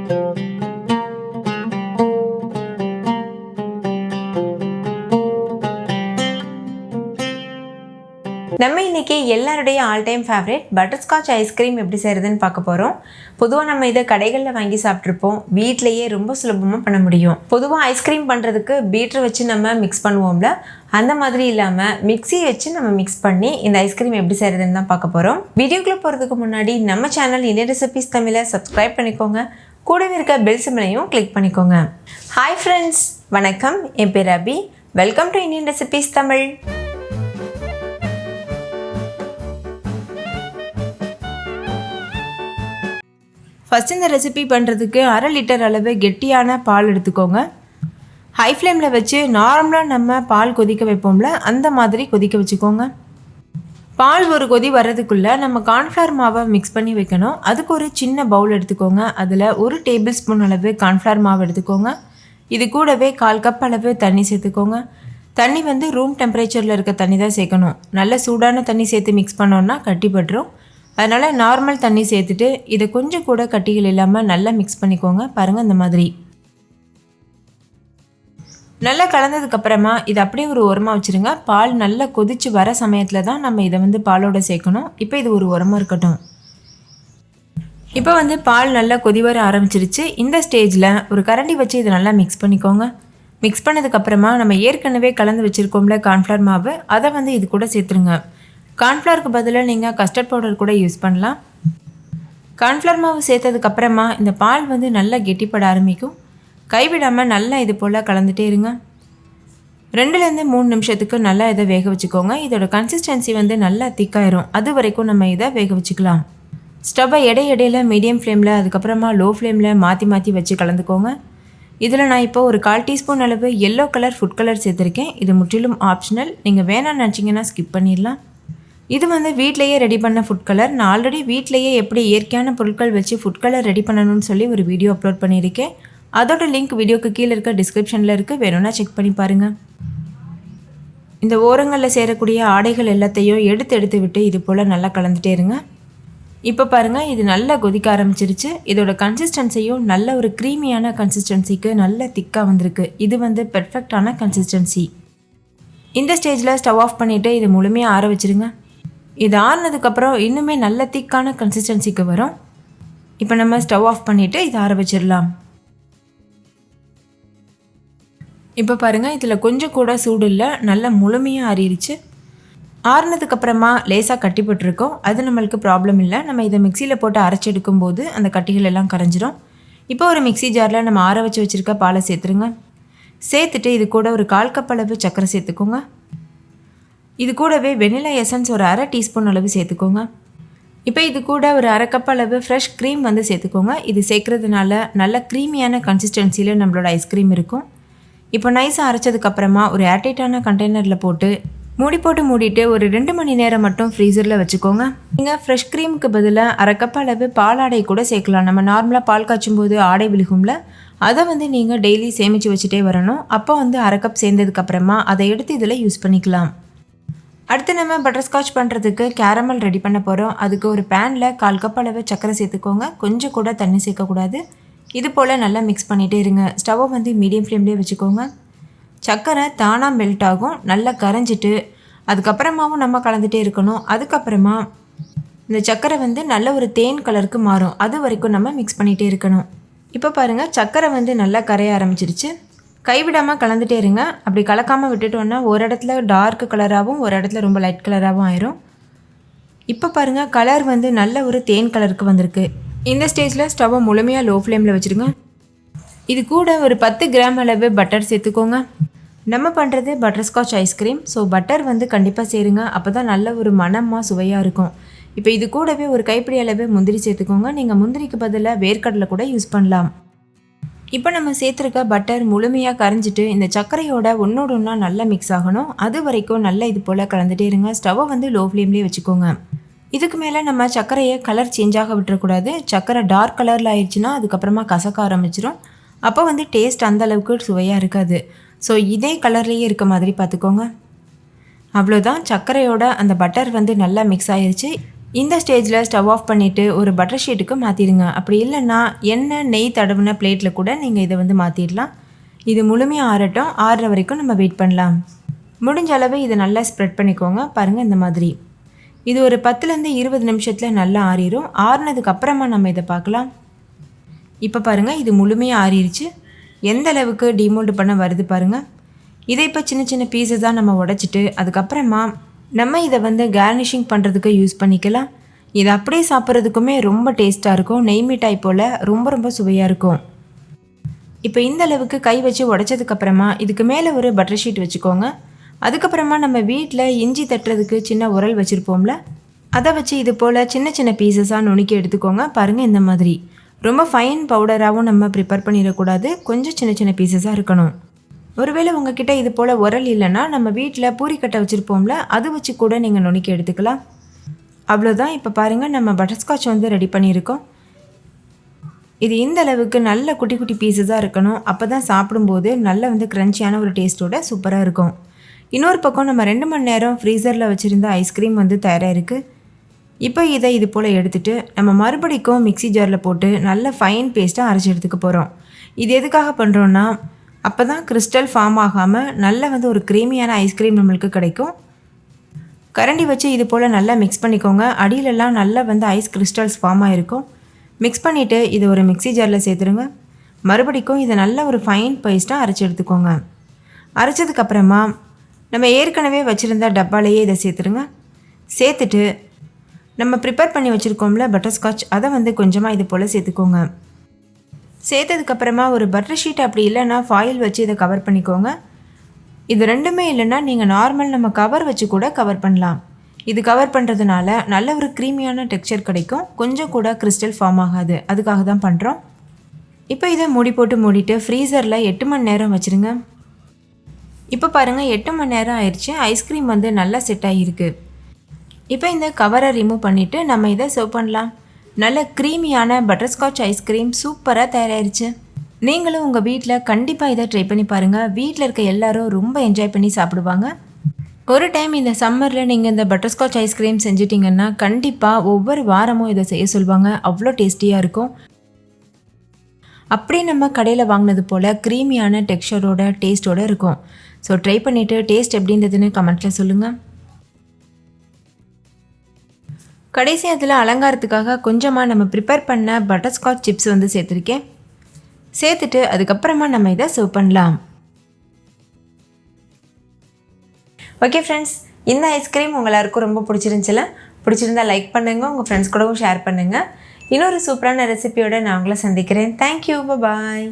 நம்ம இன்றைக்கி எல்லாருடைய all time favourite butterscotch ice cream எப்படி செய்கிறதுன்னு பார்க்க போகிறோம். பொதுவாக நம்ம இதை கடைகளில் வாங்கி சாப்பிட்ருப்போம். வீட்டிலையே ரொம்ப சுலபமாக பண்ண முடியும். பொதுவாக ஐஸ்கிரீம் பண்ணுறதுக்கு பீட்டர் வச்சு நம்ம மிக்ஸ் பண்ணுவோம்ல, அந்த மாதிரி இல்லாமல் மிக்ஸி வச்சு நம்ம மிக்ஸ் பண்ணி இந்த ஐஸ்கிரீம் எப்படி செய்கிறதுன்னு தான் பார்க்க போகிறோம். வீடியோக்குள்ளே போகிறதுக்கு முன்னாடி நம்ம சேனல் இந்தியன் ரெசிபீஸ் தமிழை சப்ஸ்கிரைப் பண்ணிக்கோங்க. கூடவே இருக்க பெல் சிம்பலையும் கிளிக் பண்ணிக்கோங்க. ஹாய் ஃப்ரெண்ட்ஸ், வணக்கம். என் பேர் Abhi. Welcome to Indian recipes Tamil. First இந்த ரெசிபி பண்ணுறதுக்கு 1/2 லிட்டர் அளவு கெட்டியான பால் எடுத்துக்கோங்க. ஹை ஃப்ளேமில் வச்சு நார்மலாக நம்ம பால் கொதிக்க வைப்போம்ல, அந்த மாதிரி கொதிக்க வச்சுக்கோங்க. பால் ஒரு கொதி வர்றதுக்குள்ளே நம்ம கார்ன்ஃப்ளவர் மாவை மிக்ஸ் பண்ணி வைக்கணும். அதுக்கு ஒரு சின்ன பவுல் எடுத்துக்கோங்க. அதில் 1 டேபிள் ஸ்பூன் அளவு கார்ன்ஃப்ளவர் மாவு எடுத்துக்கோங்க. இது கூடவே 1/4 கப் அளவு தண்ணி சேர்த்துக்கோங்க. தண்ணி ரூம் டெம்பரேச்சரில் இருக்க தண்ணி தான் சேர்க்கணும். நல்ல சூடான தண்ணி சேர்த்து மிக்ஸ் பண்ணோன்னா கட்டிப்பட்டுரும். அதனால் நார்மல் தண்ணி சேர்த்துட்டு இதை கொஞ்சம் கூட கட்டிகள் இல்லாமல் நல்லா மிக்ஸ் பண்ணிக்கோங்க. பாருங்கள், இந்த மாதிரி நல்லா கலந்ததுக்கப்புறமா இதை அப்படியே ஒரு ஓரமாக வச்சுருங்க. பால் நல்லா கொதித்து வர சமயத்தில் தான் நம்ம இதை பாலோட சேர்க்கணும். இப்போ இது ஒரு ஓரமாக இருக்கட்டும். இப்போ பால் நல்லா கொதி வர ஆரம்பிச்சிருச்சு. இந்த ஸ்டேஜில் ஒரு கரண்டி வச்சு இதை நல்லா மிக்ஸ் பண்ணிக்கோங்க. மிக்ஸ் பண்ணதுக்கப்புறமா நம்ம ஏற்கனவே கலந்து வச்சுருக்கோம்ல கார்ன்ஃப்ளவர் மாவு, அதை இது கூட சேர்த்துருங்க. கார்ன்ஃப்ளவருக்கு பதிலாக நீங்கள் கஸ்டர்ட் பவுடர் கூட யூஸ் பண்ணலாம். கார்ன்ஃப்ளவர் மாவு சேர்த்ததுக்கப்புறமா இந்த பால் நல்லா கெட்டிப்பட ஆரம்பிக்கும். கைவிடாமல் நல்லா இது போல் கலந்துகிட்டே இருங்க. 2லேருந்து 3 நிமிஷத்துக்கு நல்லா இதை வேக வச்சுக்கோங்க. இதோட கன்சிஸ்டன்சி நல்லா திக்காயிரும். அது வரைக்கும் நம்ம இதை வேக வச்சுக்கலாம். ஸ்டவ்வை இடையில மீடியம் ஃப்ளேமில், அதுக்கப்புறமா லோ ஃப்ளேமில் மாற்றி மாற்றி வச்சு கலந்துக்கோங்க. இதில் நான் இப்போ ஒரு 1/4 டீஸ்பூன் அளவு எல்லோ கலர் ஃபுட் கலர் சேர்த்துருக்கேன். இது முற்றிலும் ஆப்ஷனல். நீங்கள் வேணாம்னு நினச்சிங்கன்னா ஸ்கிப் பண்ணிடலாம். இது வீட்டிலையே ரெடி பண்ண ஃபுட் கலர். நான் ஆல்ரெடி வீட்டிலையே எப்படி இயற்கையான பொருட்கள் வச்சு ஃபுட் கலர் ரெடி பண்ணணும்னு சொல்லி ஒரு வீடியோ அப்லோட் பண்ணியிருக்கேன். அதோட லிங்க் வீடியோக்கு கீழே இருக்க டிஸ்கிரிப்ஷனில் இருக்குது. வேணும்னா செக் பண்ணி பாருங்கள். இந்த ஓரங்களில் சேரக்கூடிய ஆடைகள் எல்லாத்தையும் எடுத்து விட்டு இது போல் நல்லா கலந்துட்டே இருங்க. இப்போ பாருங்கள், இது நல்லா கொதிக்க ஆரம்பிச்சிருச்சு. இதோட கன்சிஸ்டன்சியும் நல்ல ஒரு க்ரீமியான கன்சிஸ்டன்சிக்கு நல்ல திக்காக வந்திருக்கு. இது பெர்ஃபெக்டான கன்சிஸ்டன்சி. இந்த ஸ்டேஜில் ஸ்டவ் ஆஃப் பண்ணிவிட்டு இது முழுமையாக ஆற வச்சுருங்க. இது ஆறுனதுக்கப்புறம் இன்னுமே நல்ல திக்கான கன்சிஸ்டன்சிக்கு வரும். இப்போ நம்ம ஸ்டவ் ஆஃப் பண்ணிவிட்டு இதை ஆற வச்சிடலாம். இப்போ பாருங்கள், இதில் கொஞ்சம் கூட சூடு இல்லை, நல்லா முழுமையாக ஆறிடுச்சு. ஆறுனதுக்கப்புறமா லேசாக கட்டிப்பட்டுருக்கோம். அது நம்மளுக்கு ப்ராப்ளம் இல்லை. நம்ம இதை மிக்சியில் போட்டு அரைச்சி எடுக்கும்போது அந்த கட்டிகள் எல்லாம் கரைஞ்சிரும். இப்போ ஒரு மிக்சி ஜாரில் நம்ம ஆற வச்சு வச்சுருக்க பாலை சேர்த்துருங்க. சேர்த்துட்டு இது கூட ஒரு 1/4 கப் அளவு சர்க்கரை சேர்த்துக்கோங்க. இது கூடவே வெனிலா எசன்ஸ் ஒரு 1/2 டீஸ்பூன் அளவு சேர்த்துக்கோங்க. இப்போ இது கூட ஒரு 1/2 கப் அளவு ஃப்ரெஷ் க்ரீம் சேர்த்துக்கோங்க. இது சேர்க்குறதுனால நல்ல க்ரீமியான கன்சிஸ்டன்சியில் நம்மளோட ஐஸ்கிரீம் இருக்கும். இப்போ நைஸாக அரைச்சதுக்கப்புறமா ஒரு ஏர்டைட்டான கண்டெய்னரில் போட்டு மூடிட்டு ஒரு 2 மணி நேரம் மட்டும் ஃப்ரீசரில் வச்சுக்கோங்க. நீங்கள் ஃப்ரெஷ் க்ரீமுக்கு பதிலாக 1/2 கப் அளவு பால் ஆடை கூட சேர்க்கலாம். நம்ம நார்மலாக பால் காய்ச்சும் போது ஆடை விழுகும்ல, அதை நீங்கள் டெய்லி சேமித்து வச்சுட்டே வரணும். அப்போ 1/2 கப் சேர்ந்ததுக்கப்புறமா அதை எடுத்து இதில் யூஸ் பண்ணிக்கலாம். அடுத்து நம்ம பட்டர்ஸ்காட்ச் பண்ணுறதுக்கு கேரமல் ரெடி பண்ண போகிறோம். அதுக்கு ஒரு பேனில் 1/4 கப் அளவு சர்க்கரை சேர்த்துக்கோங்க. கொஞ்சம் கூட தண்ணி சேர்க்கக்கூடாது. இது போல் நல்லா மிக்ஸ் பண்ணிகிட்டே இருங்க. ஸ்டவ்வை மீடியம் ஃப்ளேம்லேயே வச்சுக்கோங்க. சர்க்கரை தானாக மெல்ட் ஆகும். நல்லா கரைஞ்சிட்டு அதுக்கப்புறமாவும் நம்ம கலந்துகிட்டே இருக்கணும். அதுக்கப்புறமா இந்த சர்க்கரை நல்ல ஒரு தேன் கலருக்கு மாறும். அது வரைக்கும் நம்ம மிக்ஸ் பண்ணிகிட்டே இருக்கணும். இப்போ பாருங்கள், சர்க்கரை நல்லா கரைய ஆரம்பிச்சிருச்சு. கைவிடாமல் கலந்துகிட்டே இருங்க. அப்படி கலக்காமல் விட்டுட்டோன்னா ஒரு இடத்துல டார்க் கலராகவும் ஒரு இடத்துல ரொம்ப லைட் கலராகவும் ஆயிரும். இப்போ பாருங்கள், கலர் நல்ல ஒரு தேன் கலருக்கு வந்திருக்கு. இந்த ஸ்டேஜில் ஸ்டவ்வை முழுமையாக லோ ஃப்ளேமில் வச்சுருங்க. இது கூட ஒரு 10 கிராம் அளவு பட்டர் சேர்த்துக்கோங்க. நம்ம பண்ணுறது பட்டர்ஸ்காட்ச் ஐஸ்கிரீம். ஸோ பட்டர் கண்டிப்பாக சேருங்க. அப்போ தான் நல்ல ஒரு மணமாக சுவையாக இருக்கும். இப்போ இது கூடவே ஒரு கைப்பிடி அளவு முந்திரி சேர்த்துக்கோங்க. நீங்கள் முந்திரிக்கு பதிலாக வேர்க்கடலை கூட யூஸ் பண்ணலாம். இப்போ நம்ம சேர்த்துருக்க பட்டர் முழுமையாக கரைஞ்சிட்டு இந்த சர்க்கரையோட ஒன்றோட ஒன்றா நல்லா மிக்ஸ் ஆகணும். அது வரைக்கும் நல்லா இது போல் கலந்துகிட்டே இருங்க. ஸ்டவ்வை லோ ஃப்ளேம்லேயே வச்சுக்கோங்க. இதுக்கு மேலே நம்ம சர்க்கரையை கலர் சேஞ்ச் ஆக விட்டுறக்கூடாது. சர்க்கரை டார்க் கலரில் ஆயிடுச்சுன்னா அதுக்கப்புறமா கசக்க ஆரம்பிச்சிடும். அப்போ டேஸ்ட் அந்தளவுக்கு சுவையாக இருக்காது. ஸோ இதே கலர்லேயே இருக்க மாதிரி பார்த்துக்கோங்க. அவ்வளோதான், சர்க்கரையோட அந்த பட்டர் நல்லா மிக்ஸ் ஆயிடுச்சு. இந்த ஸ்டேஜில் ஸ்டவ் ஆஃப் பண்ணிவிட்டு ஒரு பட்டர் ஷீட்டுக்கு மாற்றிடுங்க. அப்படி இல்லைன்னா எண்ணெய் நெய் தடவின பிளேட்டில் கூட நீங்கள் இதை வந்து மாற்றிடலாம். இது முழுமையாக ஆறட்டும். ஆறுற வரைக்கும் நம்ம வெயிட் பண்ணலாம். முடிஞ்ச அளவு இதை நல்லா ஸ்ப்ரெட் பண்ணிக்கோங்க. பாருங்கள் இந்த மாதிரி. இது ஒரு 10லேருந்து 20 நிமிஷத்தில் நல்லா ஆறிடும். ஆறுனதுக்கு அப்புறமா நம்ம இதை பார்க்கலாம். இப்போ பாருங்கள் இது முழுமையாக ஆறிடுச்சு. எந்த அளவுக்கு டிமோல்டு பண்ண வருது பாருங்கள். இதை இப்போ சின்ன சின்ன பீஸஸாக நம்ம உடைச்சிட்டு அதுக்கப்புறமா நம்ம இதை வந்து கார்னிஷிங் பண்ணுறதுக்கு யூஸ் பண்ணிக்கலாம். இதை அப்படியே சாப்பிட்றதுக்குமே ரொம்ப டேஸ்ட்டாக இருக்கும். நெய் மிட்டாய் போல் ரொம்ப ரொம்ப சுவையாக இருக்கும். இப்போ இந்த அளவுக்கு கை வச்சு உடைச்சதுக்கப்புறமா இதுக்கு மேலே ஒரு பட்டர் ஷீட் வச்சுக்கோங்க. அதுக்கப்புறமா நம்ம வீட்டில் இஞ்சி தட்டுறதுக்கு சின்ன உரல் வச்சுருப்போம்ல, அதை வச்சு இது போல் சின்ன சின்ன பீஸஸாக நுணுக்கி எடுத்துக்கோங்க. பாருங்கள் இந்த மாதிரி. ரொம்ப ஃபைன் பவுடராகவும் நம்ம ப்ரிப்பேர் பண்ணிடக்கூடாது. கொஞ்சம் சின்ன சின்ன பீஸஸாக இருக்கணும். ஒருவேளை உங்ககிட்ட இது போல் உரல் இல்லைன்னா நம்ம வீட்டில் பூரிக்கட்டை வச்சுருப்போம்ல, அது வச்சு கூட நீங்கள் நுணுக்கி எடுத்துக்கலாம். அவ்வளோதான். இப்போ பாருங்கள் நம்ம பட்டர்ஸ்காட்ச் வந்து ரெடி பண்ணியிருக்கோம். இது இந்த அளவுக்கு நல்ல குட்டி குட்டி பீஸஸாக இருக்கணும். அப்போ தான் சாப்பிடும்போது நல்ல வந்து க்ரன்ச்சியான ஒரு டேஸ்ட்டோட சூப்பராக இருக்கும். இன்னொரு பக்கம் நம்ம 2 மணி நேரம் ஃப்ரீசரில் வச்சுருந்த ஐஸ்கிரீம் வந்து தயாராக இருக்குது. இப்போ இதை இது போல் எடுத்துகிட்டு நம்ம மறுபடிக்கும் மிக்ஸி ஜாரில் போட்டு நல்ல ஃபைன் பேஸ்ட்டாக அரைச்சி எடுத்துக்க போகிறோம். இது எதுக்காக பண்ணுறோன்னா அப்போ தான் கிறிஸ்டல் ஃபார்ம் ஆகாமல் நல்ல வந்து ஒரு க்ரீமியான ஐஸ்கிரீம் நம்மளுக்கு கிடைக்கும். கரண்டி வச்சு இது போல் நல்லா மிக்ஸ் பண்ணிக்கோங்க. அடியிலெல்லாம் நல்லா வந்து ஐஸ் கிறிஸ்டல்ஸ் ஃபார்ம் ஆகிருக்கும். மிக்ஸ் பண்ணிவிட்டு இதை ஒரு மிக்ஸி ஜாரில் சேர்த்துருங்க. மறுபடிக்கும் இதை நல்ல ஒரு ஃபைன் பேஸ்ட்டாக அரைச்சி எடுத்துக்கோங்க. அரைச்சதுக்கப்புறமா நம்ம ஏற்கனவே வச்சுருந்த டப்பாலேயே இதை சேர்த்துருங்க. சேர்த்துட்டு நம்ம ப்ரிப்பேர் பண்ணி வச்சுருக்கோம்ல பட்டர்ஸ்காட்ச், அதை வந்து கொஞ்சமாக இது போல் சேர்த்துக்கோங்க. சேர்த்ததுக்கப்புறமா ஒரு பட்டர் ஷீட் அப்படி இல்லைன்னா ஃபாயில் வச்சு இதை கவர் பண்ணிக்கோங்க. இது ரெண்டுமே இல்லைன்னா நீங்கள் நார்மல் நம்ம கவர் வச்சு கூட கவர் பண்ணலாம். இது கவர் பண்ணுறதுனால நல்ல ஒரு க்ரீமியான டெக்ஸ்சர் கிடைக்கும். கொஞ்சம் கூட கிறிஸ்டல் ஃபார்ம் ஆகாது. அதுக்காக தான் பண்ணுறோம். இப்போ இதை மூடி போட்டு மூடிட்டு ஃப்ரீசரில் 8 மணி நேரம் வச்சுருங்க. இப்போ பாருங்கள் 8 மணி நேரம் ஆயிடுச்சு. ஐஸ்கிரீம் வந்து நல்லா செட் ஆகியிருக்கு. இப்போ இந்த கவரை ரிமூவ் பண்ணிவிட்டு நம்ம இதை சர்வ் பண்ணலாம். நல்ல க்ரீமியான பட்டர்ஸ்காட்ச் ஐஸ்கிரீம் சூப்பராக தயாராகிடுச்சு. நீங்களும் உங்கள் வீட்டில் கண்டிப்பாக இதை ட்ரை பண்ணி பாருங்கள். வீட்டில் இருக்க எல்லாரும் ரொம்ப என்ஜாய் பண்ணி சாப்பிடுவாங்க. ஒரு டைம் இந்த சம்மரில் நீங்கள் இந்த பட்டர்ஸ்காட்ச் ஐஸ்கிரீம் செஞ்சிட்டிங்கன்னா கண்டிப்பாக ஒவ்வொரு வாரமும் இதை செய்ய சொல்லுவாங்க. அவ்வளோ டேஸ்டியாக இருக்கும். அப்படியே நம்ம கடையில் வாங்கினது போல் க்ரீமியான டெக்ஸ்சரோட டேஸ்ட்டோடு இருக்கும். ஸோ ட்ரை பண்ணிவிட்டு டேஸ்ட் எப்படி இருந்ததுன்னு கமெண்ட்டில் சொல்லுங்கள். கடைசி அதில் அலங்காரத்துக்காக கொஞ்சமாக நம்ம ப்ரிப்பேர் பண்ண பட்டர்ஸ்காட்ச் சிப்ஸ் வந்து சேர்த்துருக்கேன். சேர்த்துட்டு அதுக்கப்புறமா நம்ம இதை சர்வ் பண்ணலாம். ஓகே ஃப்ரெண்ட்ஸ், இந்த ஐஸ்கிரீம் உங்கள் எல்லாருக்கும் ரொம்ப பிடிச்சிருந்துச்சுல? பிடிச்சிருந்தா லைக் பண்ணுங்கள். உங்கள் ஃப்ரெண்ட்ஸ் கூடவும் ஷேர் பண்ணுங்கள். இன்னொரு சூப்பரான ரெசிபியோட நான் உங்களை சந்திக்கிறேன். தேங்க்யூ. பாய்.